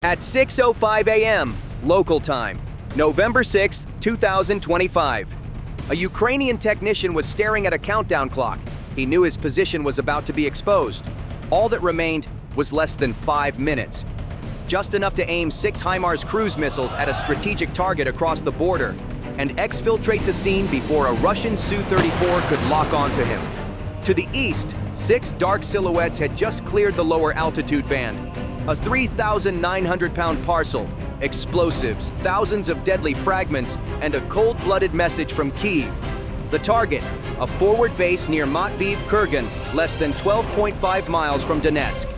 At 6:05 a.m. local time, November 6, 2025, a Ukrainian technician was staring at a countdown clock. He knew his position was about to be exposed. All that remained was less than 5 minutes. Just enough to aim 6 HIMARS cruise missiles at a strategic target across the border and exfiltrate the scene before a Russian Su-34 could lock onto him. To the east, 6 dark silhouettes had just cleared the lower altitude band. A 3,900-pound parcel, explosives, thousands of deadly fragments, and a cold-blooded message from Kyiv. The target, a forward base near Matveiv-Kurgan, less than 12.5 miles from Donetsk,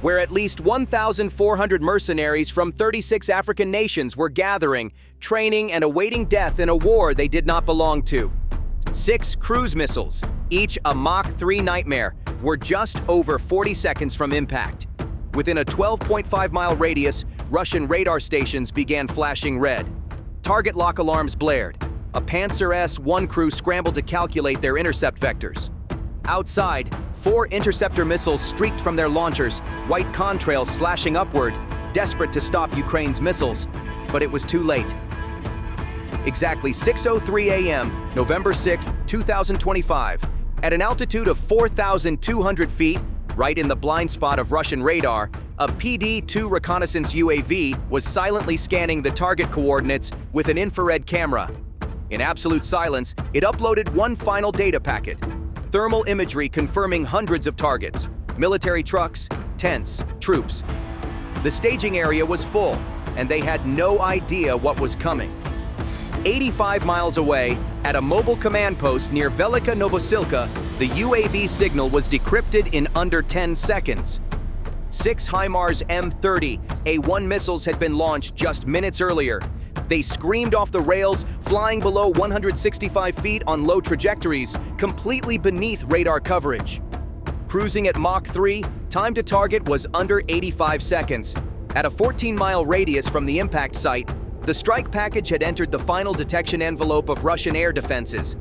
where at least 1,400 mercenaries from 36 African nations were gathering, training, and awaiting death in a war they did not belong to. 6 cruise missiles, each a Mach 3 nightmare, were just over 40 seconds from impact. Within a 12.5-mile radius, Russian radar stations began flashing red. Target lock alarms blared. A Panzer S-1 crew scrambled to calculate their intercept vectors. Outside, 4 interceptor missiles streaked from their launchers, white contrails slashing upward, desperate to stop Ukraine's missiles. But it was too late. Exactly 6:03 a.m., November 6, 2025, at an altitude of 4,200 feet, right in the blind spot of Russian radar, a PD-2 reconnaissance UAV was silently scanning the target coordinates with an infrared camera. In absolute silence, it uploaded one final data packet: thermal imagery confirming hundreds of targets, military trucks, tents, troops. The staging area was full, and they had no idea what was coming. 85 miles away, at a mobile command post near Velika Novosilka, the UAV signal was decrypted in under 10 seconds. 6 HIMARS M30A1 missiles had been launched just minutes earlier. They screamed off the rails, flying below 165 feet on low trajectories, completely beneath radar coverage. Cruising at Mach 3, time to target was under 85 seconds. At a 14-mile radius from the impact site, the strike package had entered the final detection envelope of Russian air defenses.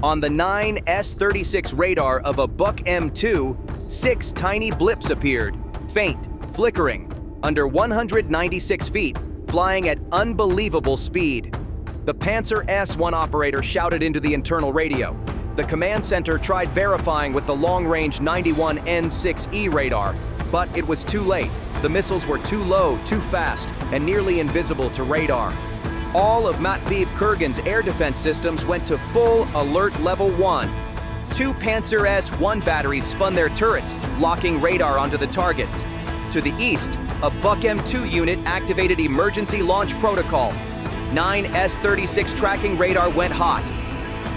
On the 9 S-36 radar of a Buk M2, 6 tiny blips appeared, faint, flickering, under 196 feet, flying at unbelievable speed. The Panzer S-1 operator shouted into the internal radio. The command center tried verifying with the long-range 91 N6E radar, but it was too late. The missiles were too low, too fast, and nearly invisible to radar. All of Matveiv-Kurgan's air defense systems went to full alert level 1. 2 Panzer S-1 batteries spun their turrets, locking radar onto the targets. To the east, a Buk M2 unit activated emergency launch protocol. 9 S-36 tracking radar went hot.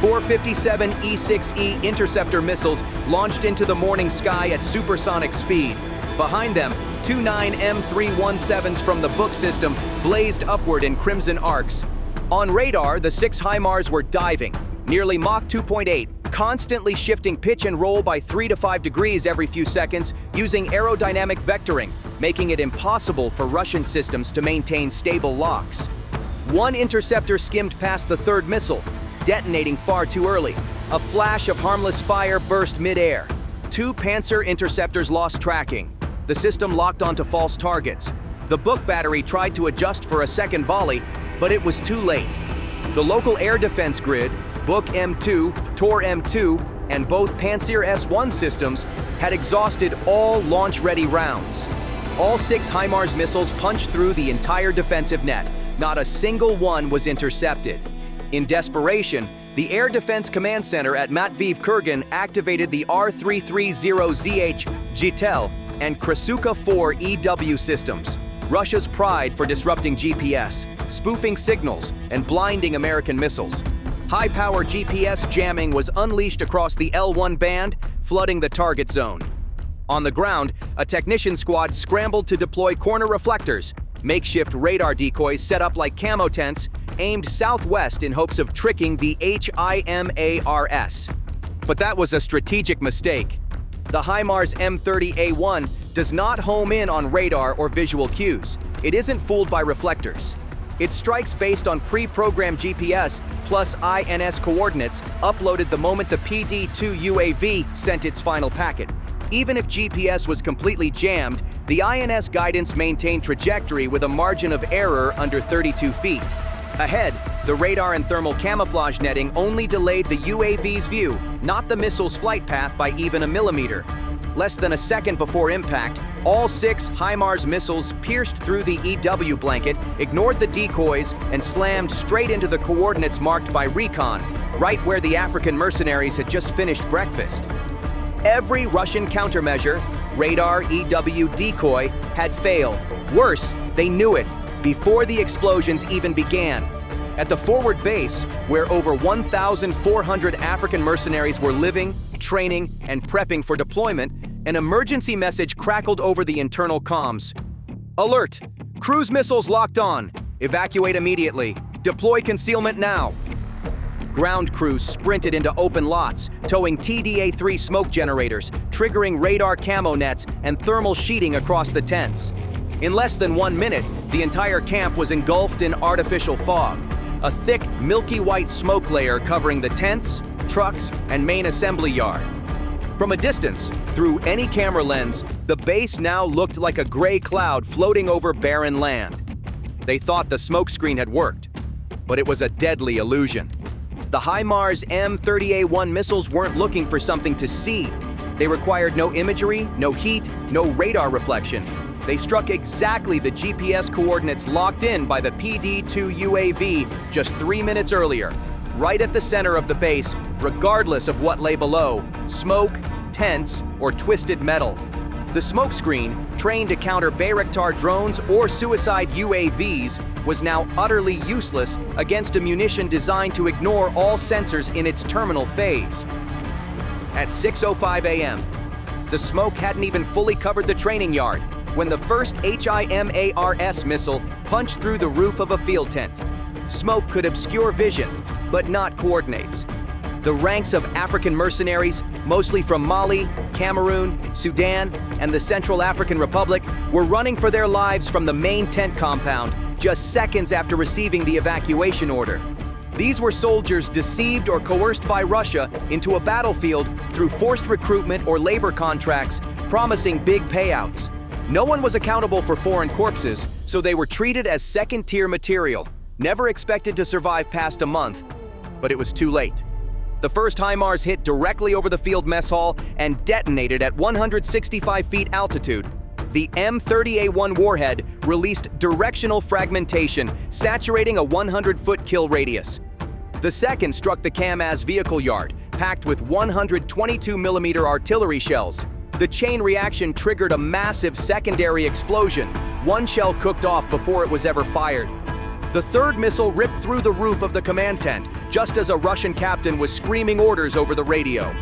457 E-6E interceptor missiles launched into the morning sky at supersonic speed. Behind them, 2 9 M317s from the Buk system blazed upward in crimson arcs. On radar, the 6 HIMARS were diving, nearly Mach 2.8, constantly shifting pitch and roll by 3 to 5 degrees every few seconds using aerodynamic vectoring, making it impossible for Russian systems to maintain stable locks. 1 interceptor skimmed past the 3rd missile, detonating far too early. A flash of harmless fire burst mid-air. 2 Panzer interceptors lost tracking. The system locked onto false targets. The Buk battery tried to adjust for a second volley, but it was too late. The local air defense grid, Buk M2, Tor M2, and both Panzer S-1 systems had exhausted all launch-ready rounds. All 6 HIMARS missiles punched through the entire defensive net. Not a single one was intercepted. In desperation, the Air Defense Command Center at Matveiv-Kurgan activated the R330ZH GTEL and Krasuka 4 EW systems, Russia's pride for disrupting GPS, spoofing signals, and blinding American missiles. High-power GPS jamming was unleashed across the L1 band, flooding the target zone. On the ground, a technician squad scrambled to deploy corner reflectors, makeshift radar decoys set up like camo tents, aimed southwest in hopes of tricking the HIMARS. But that was a strategic mistake. The HIMARS M30A1 does not home in on radar or visual cues. It isn't fooled by reflectors. It strikes based on pre-programmed GPS plus INS coordinates uploaded the moment the PD-2 UAV sent its final packet. Even if GPS was completely jammed, the INS guidance maintained trajectory with a margin of error under 32 feet. Ahead, the radar and thermal camouflage netting only delayed the UAV's view, not the missile's flight path by even a millimeter. Less than a second before impact, all 6 HIMARS missiles pierced through the EW blanket, ignored the decoys, and slammed straight into the coordinates marked by recon, right where the African mercenaries had just finished breakfast. Every Russian countermeasure, radar, EW, decoy, had failed. Worse, they knew it before the explosions even began. At the forward base, where over 1,400 African mercenaries were living, training, and prepping for deployment, an emergency message crackled over the internal comms. Alert! Cruise missiles locked on. Evacuate immediately. Deploy concealment now. Ground crews sprinted into open lots, towing TDA-3 smoke generators, triggering radar camo nets and thermal sheeting across the tents. In less than 1 minute, the entire camp was engulfed in artificial fog, a thick, milky white smoke layer covering the tents, trucks, and main assembly yard. From a distance, through any camera lens, the base now looked like a gray cloud floating over barren land. They thought the smokescreen had worked, but it was a deadly illusion. The HIMARS M30A1 missiles weren't looking for something to see. They required no imagery, no heat, no radar reflection. They struck exactly the GPS coordinates locked in by the PD-2 UAV just 3 minutes earlier, right at the center of the base, regardless of what lay below, smoke, tents, or twisted metal. The smokescreen, trained to counter Bayraktar drones or suicide UAVs, was now utterly useless against a munition designed to ignore all sensors in its terminal phase. At 6:05 a.m., the smoke hadn't even fully covered the training yard when the first HIMARS missile punched through the roof of a field tent. Smoke could obscure vision, but not coordinates. The ranks of African mercenaries, mostly from Mali, Cameroon, Sudan, and the Central African Republic, were running for their lives from the main tent compound just seconds after receiving the evacuation order. These were soldiers deceived or coerced by Russia into a battlefield through forced recruitment or labor contracts promising big payouts. No one was accountable for foreign corpses, so they were treated as second-tier material, never expected to survive past a month. But it was too late. The first HIMARS hit directly over the field mess hall and detonated at 165 feet altitude. The M30A1 warhead released directional fragmentation, saturating a 100-foot kill radius. The second struck the CAMAZ vehicle yard, packed with 122mm artillery shells. The chain reaction triggered a massive secondary explosion. One shell cooked off before it was ever fired. The third missile ripped through the roof of the command tent, just as a Russian captain was screaming orders over the radio.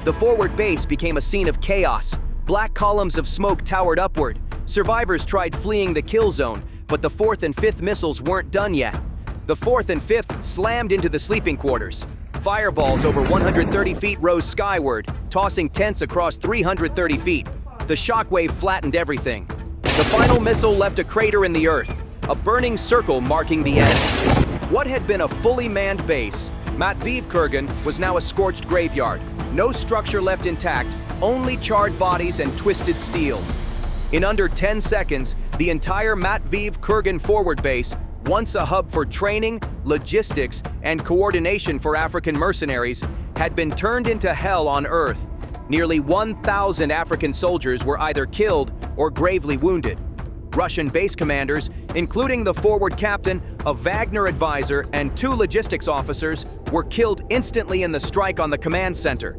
The forward base became a scene of chaos. Black columns of smoke towered upward. Survivors tried fleeing the kill zone, but the 4th and 5th missiles weren't done yet. The 4th and 5th slammed into the sleeping quarters. Fireballs over 130 feet rose skyward, tossing tents across 330 feet. The shockwave flattened everything. The final missile left a crater in the earth, a burning circle marking the end. What had been a fully manned base, Matviv Kurgan, was now a scorched graveyard. No structure left intact, only charred bodies and twisted steel. In under 10 seconds, the entire Matviv Kurgan forward base, once a hub for training, logistics, and coordination for African mercenaries, had been turned into hell on Earth. Nearly 1,000 African soldiers were either killed or gravely wounded. Russian base commanders, including the forward captain, a Wagner advisor, and 2 logistics officers, were killed instantly in the strike on the command center.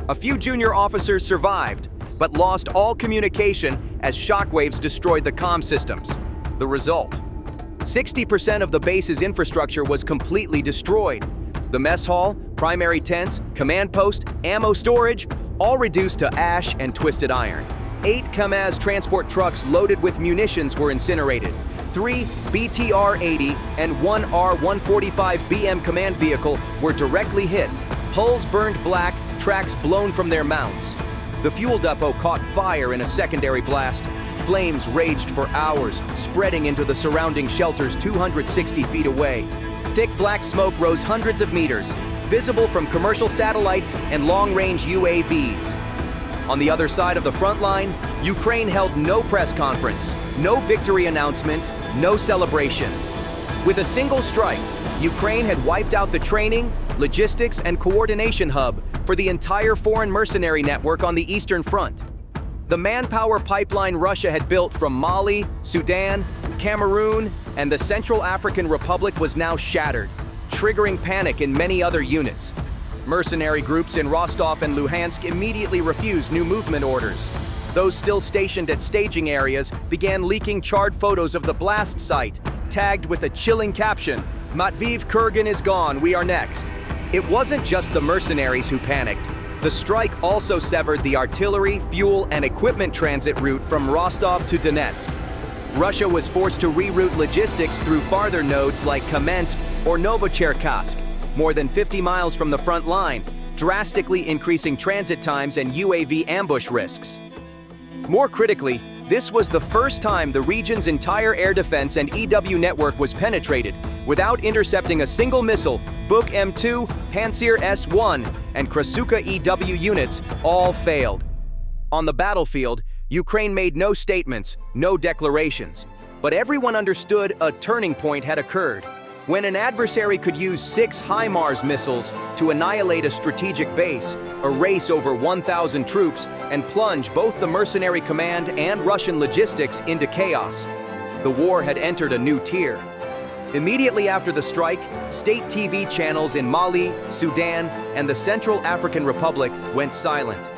A few junior officers survived, but lost all communication as shockwaves destroyed the comm systems. The result: 60% of the base's infrastructure was completely destroyed. The mess hall, primary tents, command post, ammo storage, all reduced to ash and twisted iron. 8 KAMAZ transport trucks loaded with munitions were incinerated. 3 BTR-80 and 1 R-145 BM command vehicle were directly hit. Hulls burned black, tracks blown from their mounts. The fuel depot caught fire in a secondary blast. Flames raged for hours, spreading into the surrounding shelters 260 feet away. Thick black smoke rose hundreds of meters, visible from commercial satellites and long-range UAVs. On the other side of the front line, Ukraine held no press conference, no victory announcement, no celebration. With a single strike, Ukraine had wiped out the training, logistics, and coordination hub for the entire foreign mercenary network on the Eastern Front. The manpower pipeline Russia had built from Mali, Sudan, Cameroon, and the Central African Republic was now shattered, triggering panic in many other units. Mercenary groups in Rostov and Luhansk immediately refused new movement orders. Those still stationed at staging areas began leaking charred photos of the blast site, tagged with a chilling caption, "Matviv Kurgan is gone, we are next." It wasn't just the mercenaries who panicked. The strike also severed the artillery, fuel, and equipment transit route from Rostov to Donetsk. Russia was forced to reroute logistics through farther nodes like Kamensk or Novocherkassk, more than 50 miles from the front line, drastically increasing transit times and UAV ambush risks. More critically, this was the first time the region's entire air defense and EW network was penetrated, without intercepting a single missile. Buk M2, Pantsir S-1, and Krasuka EW units all failed. On the battlefield, Ukraine made no statements, no declarations, but everyone understood a turning point had occurred. When an adversary could use 6 HIMARS missiles to annihilate a strategic base, erase over 1,000 troops, and plunge both the mercenary command and Russian logistics into chaos, the war had entered a new tier. Immediately after the strike, state TV channels in Mali, Sudan, and the Central African Republic went silent.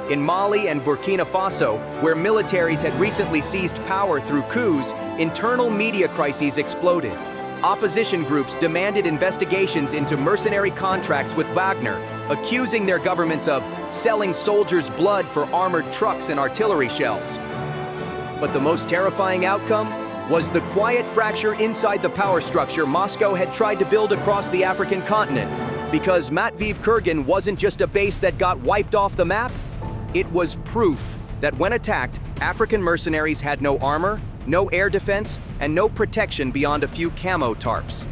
In Mali and Burkina Faso, where militaries had recently seized power through coups, internal media crises exploded. Opposition groups demanded investigations into mercenary contracts with Wagner, accusing their governments of selling soldiers' blood for armored trucks and artillery shells. But the most terrifying outcome was the quiet fracture inside the power structure Moscow had tried to build across the African continent. Because Matviv Kurgan wasn't just a base that got wiped off the map, it was proof that when attacked, African mercenaries had no armor, no air defense, and no protection beyond a few camo tarps.